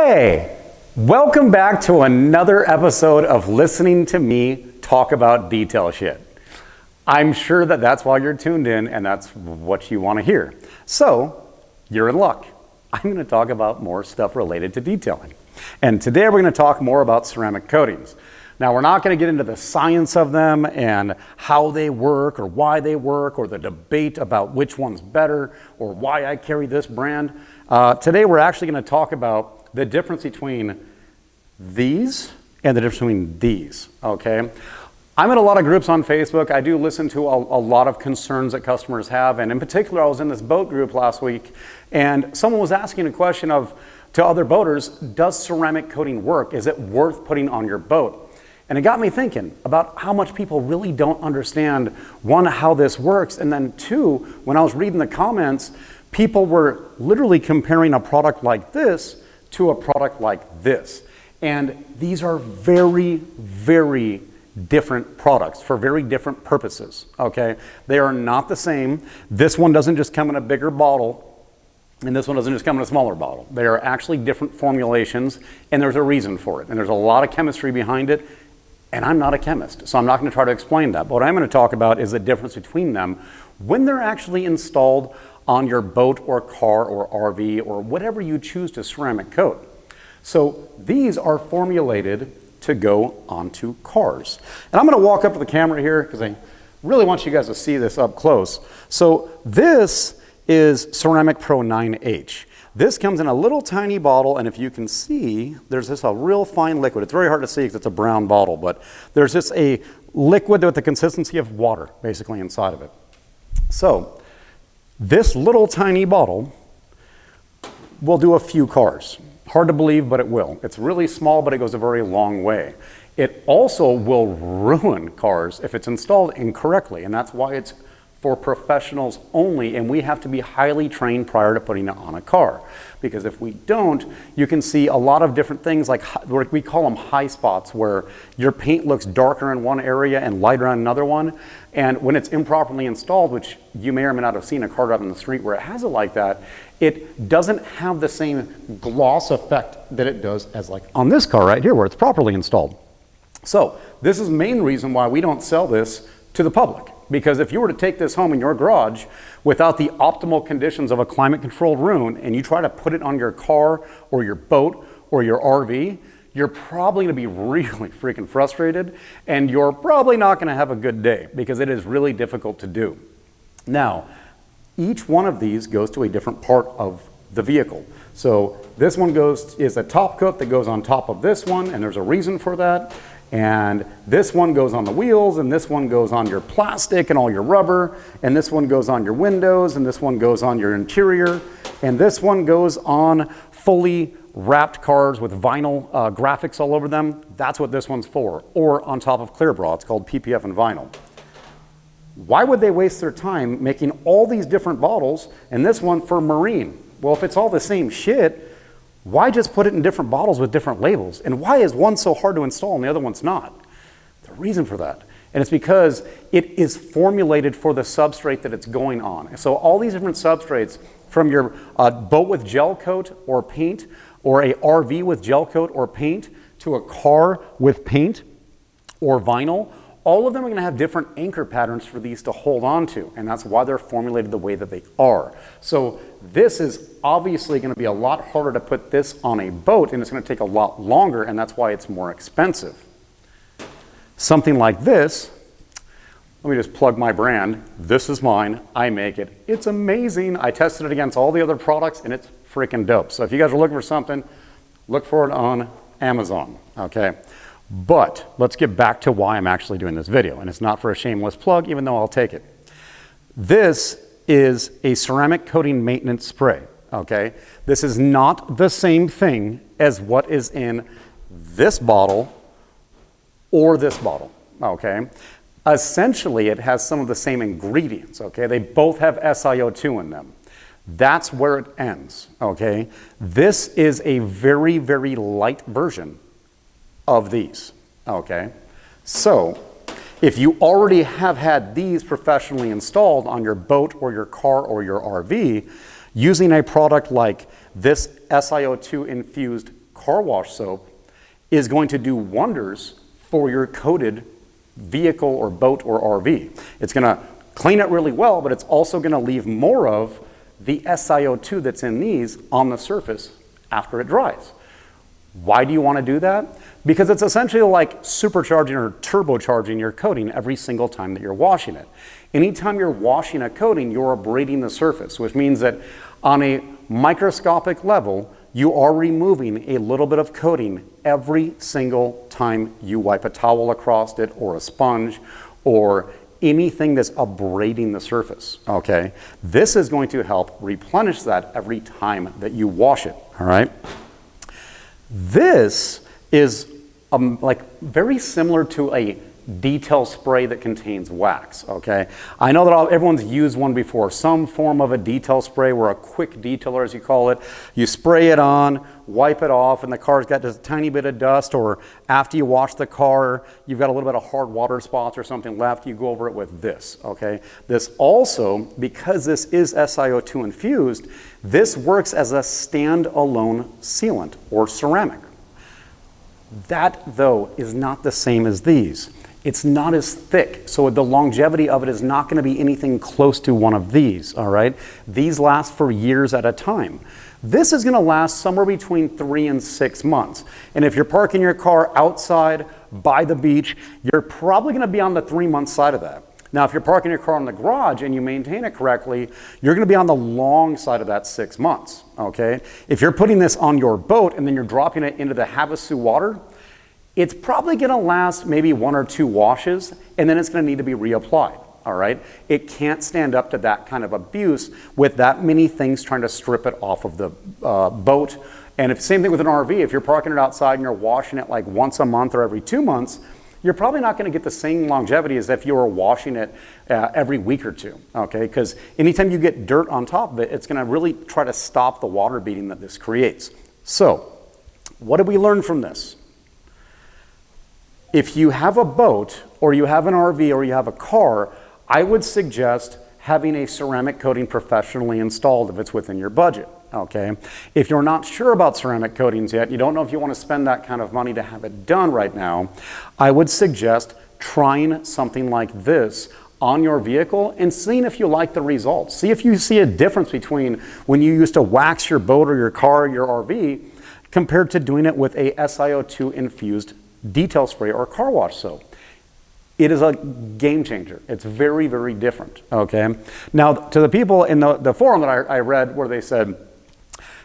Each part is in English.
Hey, welcome back to another episode of listening to me talk about detail shit. I'm sure that that's why you're tuned in and that's what you want to hear. So, you're in luck. I'm going to talk about more stuff related to detailing. And today we're going to talk more about ceramic coatings. Now, we're not going to get into the science of them and how they work or why they work or the debate about which one's better or why I carry this brand. Today we're actually going to talk about the difference between these and the difference between these, okay? I'm in a lot of groups on Facebook. I do listen to a lot of concerns that customers have, and in particular, I was in this boat group last week, and someone was asking a question to other boaters, does ceramic coating work? Is it worth putting on your boat? And it got me thinking about how much people really don't understand, one, how this works, and then two, when I was reading the comments, people were literally comparing a product like this to a product like this. And these are very, very different products for very different purposes, okay? They are not the same. This one doesn't just come in a bigger bottle, and this one doesn't just come in a smaller bottle. They are actually different formulations, and there's a reason for it. And there's a lot of chemistry behind it, and I'm not a chemist, so I'm not gonna try to explain that. But what I'm gonna talk about is the difference between them when they're actually installed on your boat or car or RV or whatever you choose to ceramic coat. So these are formulated to go onto cars. And I'm gonna walk up to the camera here because I really want you guys to see this up close. So this is Ceramic Pro 9H. This comes in a little tiny bottle, and if you can see, there's just a real fine liquid. It's very hard to see because it's a brown bottle, but there's just a liquid with the consistency of water basically inside of it. So this little tiny bottle will do a few cars. Hard to believe, but it will. It's really small, but it goes a very long way. It also will ruin cars if it's installed incorrectly, and that's why it's for professionals only, and we have to be highly trained prior to putting it on a car. Because if we don't, you can see a lot of different things like, we call them high spots, where your paint looks darker in one area and lighter on another one. And when it's improperly installed, which you may or may not have seen a car driving in the street where it has it like that, it doesn't have the same gloss effect that it does as like on this car right here where it's properly installed. So this is the main reason why we don't sell this to the public. Because if you were to take this home in your garage without the optimal conditions of a climate-controlled room and you try to put it on your car or your boat or your RV, you're probably going to be really freaking frustrated, and you're probably not going to have a good day because it is really difficult to do. Now, each one of these goes to a different part of the vehicle. So this one is a top coat that goes on top of this one, and there's a reason for that. And this one goes on the wheels, and this one goes on your plastic and all your rubber, and this one goes on your windows, and this one goes on your interior, and this one goes on fully wrapped cars with vinyl graphics all over them. That's what this one's for. Or on top of clear bra, it's called PPF and vinyl. Why would they waste their time making all these different bottles and this one for marine? Well, if it's all the same shit, why just put it in different bottles with different labels? And why is one so hard to install and the other one's not? The reason for that, and it's because it is formulated for the substrate that it's going on. So all these different substrates, from your boat with gel coat or paint, or a RV with gel coat or paint, to a car with paint or vinyl, all of them are going to have different anchor patterns for these to hold on to, and that's why they're formulated the way that they are. So this is obviously going to be a lot harder to put this on a boat, and it's going to take a lot longer, and that's why it's more expensive. Something like this, let me just plug my brand. This is mine. I make it. It's amazing. I tested it against all the other products, and it's freaking dope. So if you guys are looking for something, look for it on Amazon, okay? But let's get back to why I'm actually doing this video, and it's not for a shameless plug, even though I'll take it. This is a ceramic coating maintenance spray, okay? This is not the same thing as what is in this bottle or this bottle, okay? Essentially, it has some of the same ingredients, okay? They both have Si02 in them. That's where it ends, okay? This is a very, very light version of these, okay? So, if you already have had these professionally installed on your boat or your car or your RV, using a product like this Si02 Infused car wash soap is going to do wonders for your coated vehicle or boat or RV. It's going to clean it really well, but it's also going to leave more of the SiO2 that's in these on the surface after it dries. Why do you want to do that? Because it's essentially like supercharging or turbocharging your coating every single time that you're washing it. Anytime you're washing a coating, you're abrading the surface, which means that on a microscopic level, you are removing a little bit of coating every single time you wipe a towel across it or a sponge or anything that's abrading the surface, okay? This is going to help replenish that every time that you wash it, all right? This is like very similar to a detail spray that contains wax, okay? I know that everyone's used one before, some form of a detail spray or a quick detailer as you call it. You spray it on, wipe it off, and the car's got just a tiny bit of dust, or after you wash the car, you've got a little bit of hard water spots or something left, you go over it with this, okay? This also, because this is Si02 infused, this works as a standalone sealant or ceramic. That, though, is not the same as these. It's not as thick, so the longevity of it is not going to be anything close to one of these, all right? These last for years at a time. This is going to last somewhere between 3 and 6 months. And if you're parking your car outside by the beach, you're probably going to be on the 3-month side of that. Now, if you're parking your car in the garage and you maintain it correctly, you're going to be on the long side of that 6 months, okay? If you're putting this on your boat and then you're dropping it into the Havasu water, it's probably going to last maybe 1 or 2 washes, and then it's going to need to be reapplied, all right? It can't stand up to that kind of abuse with that many things trying to strip it off of the boat. And same thing with an RV. If you're parking it outside and you're washing it like once a month or every 2 months, you're probably not going to get the same longevity as if you were washing it every week or 2, okay? Because anytime you get dirt on top of it, it's going to really try to stop the water beading that this creates. So, what did we learn from this? If you have a boat, or you have an RV, or you have a car, I would suggest having a ceramic coating professionally installed if it's within your budget, okay? If you're not sure about ceramic coatings yet, you don't know if you want to spend that kind of money to have it done right now, I would suggest trying something like this on your vehicle and seeing if you like the results. See if you see a difference between when you used to wax your boat or your car or your RV compared to doing it with a SiO2 infused detail spray or car wash soap. It is a game changer. It's very, very different, okay? Now, to the people in the forum that I read where they said,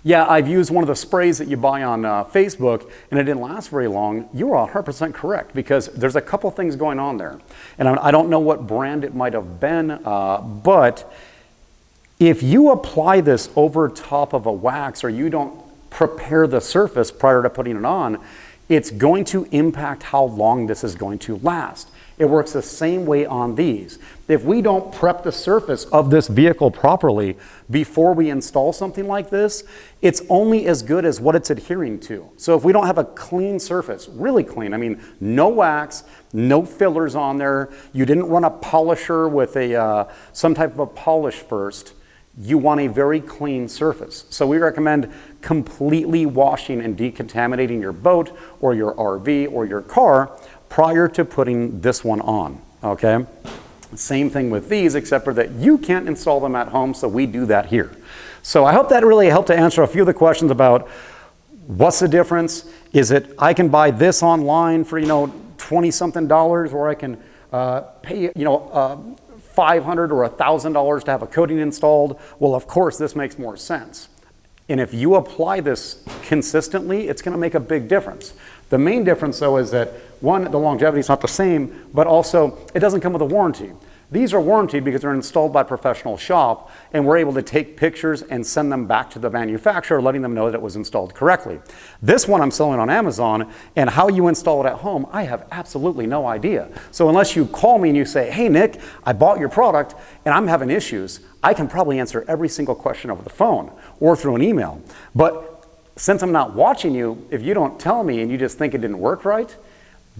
yeah, I've used one of the sprays that you buy on Facebook and it didn't last very long, you are 100% correct because there's a couple things going on there. And I don't know what brand it might have been, but if you apply this over top of a wax or you don't prepare the surface prior to putting it on, it's going to impact how long this is going to last. It works the same way on these. If we don't prep the surface of this vehicle properly before we install something like this, it's only as good as what it's adhering to. So if we don't have a clean surface, really clean, I mean, no wax, no fillers on there, you didn't run a polisher with some type of a polish first, you want a very clean surface. So we recommend completely washing and decontaminating your boat or your RV or your car prior to putting this one on, okay? Same thing with these, except for that you can't install them at home, so we do that here. So I hope that really helped to answer a few of the questions about what's the difference? Is it I can buy this online for, $20-something, or I can pay, $500 or $1,000 to have a coating installed? Well, of course, this makes more sense. And if you apply this consistently, it's going to make a big difference. The main difference, though, is that, one, the longevity is not the same, but also it doesn't come with a warranty. These are warranted because they're installed by a professional shop, and we're able to take pictures and send them back to the manufacturer, letting them know that it was installed correctly. This one I'm selling on Amazon, and how you install it at home, I have absolutely no idea. So unless you call me and you say, hey, Nick, I bought your product, and I'm having issues, I can probably answer every single question over the phone or through an email. But since I'm not watching you, if you don't tell me and you just think it didn't work right,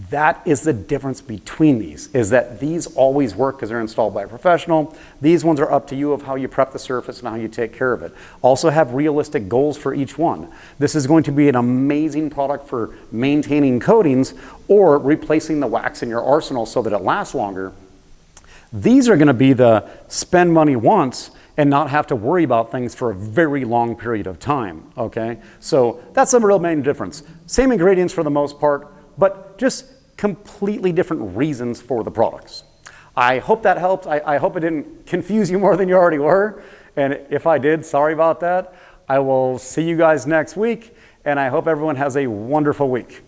That is the difference between these, is that these always work because they're installed by a professional. These ones are up to you of how you prep the surface and how you take care of it. Also have realistic goals for each one. This is going to be an amazing product for maintaining coatings or replacing the wax in your arsenal so that it lasts longer. These are going to be the spend money once and not have to worry about things for a very long period of time, okay? So that's the real main difference. Same ingredients for the most part, but just completely different reasons for the products. I hope that helped. I hope it didn't confuse you more than you already were. And if I did, sorry about that. I will see you guys next week, and I hope everyone has a wonderful week.